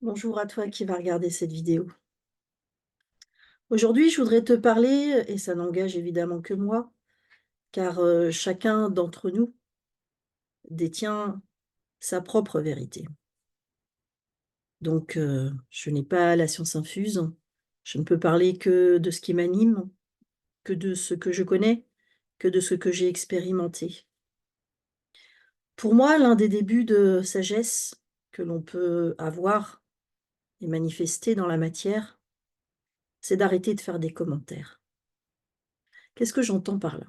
Bonjour à toi qui va regarder cette vidéo. Aujourd'hui, je voudrais te parler, et ça n'engage évidemment que moi, car chacun d'entre nous détient sa propre vérité. Donc, je n'ai pas la science infuse, je ne peux parler que de ce qui m'anime, que de ce que je connais, que de ce que j'ai expérimenté. Pour moi, l'un des débuts de sagesse que l'on peut avoir et manifester dans la matière, c'est d'arrêter de faire des commentaires. Qu'est-ce que j'entends par là?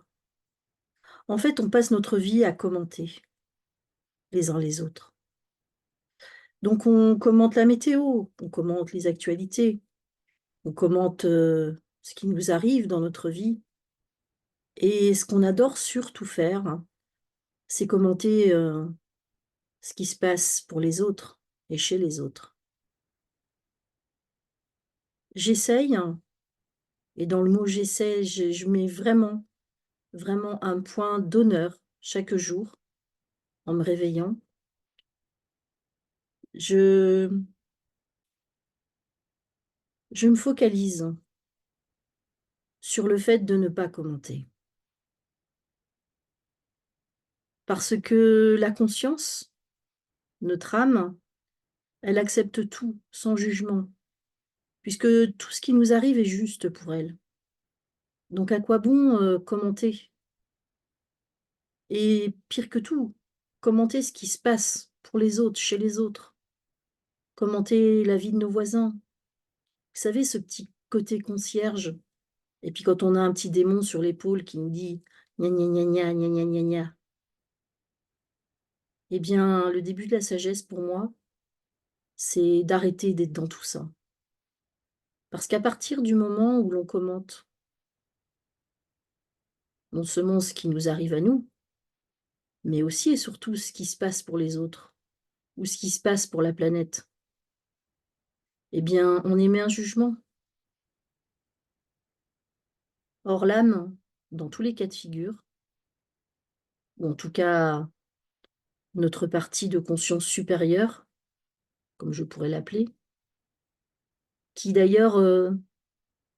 En fait, on passe notre vie à commenter les uns les autres. Donc on commente la météo, on commente les actualités, on commente, ce qui nous arrive dans notre vie et ce qu'on adore surtout faire, hein, c'est commenter, ce qui se passe pour les autres et chez les autres. J'essaye, hein, et dans le mot «j'essaie», je mets vraiment, vraiment un point d'honneur chaque jour en me réveillant. Je je me focalise sur le fait de ne pas commenter. Parce que la conscience, notre âme, elle accepte tout sans jugement, puisque tout ce qui nous arrive est juste pour elle. Donc à quoi bon, commenter? Et pire que tout, commenter ce qui se passe pour les autres, chez les autres, commenter la vie de nos voisins. Vous savez, ce petit côté concierge et puis quand on a un petit démon sur l'épaule qui nous dit: «Gna gna gna gna, gna gna gna gna». Eh bien, le début de la sagesse pour moi, c'est d'arrêter d'être dans tout ça. Parce qu'à partir du moment où l'on commente, non seulement ce qui nous arrive à nous, mais aussi et surtout ce qui se passe pour les autres ou ce qui se passe pour la planète, eh bien, on émet un jugement. Or, l'âme, dans tous les cas de figure, ou en tout cas notre partie de conscience supérieure, comme je pourrais l'appeler, qui d'ailleurs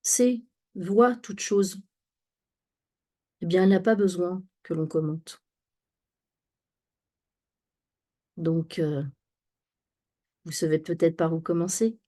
sait, voit toute chose, eh bien, elle n'a pas besoin que l'on commente. Donc, vous savez peut-être par où commencer.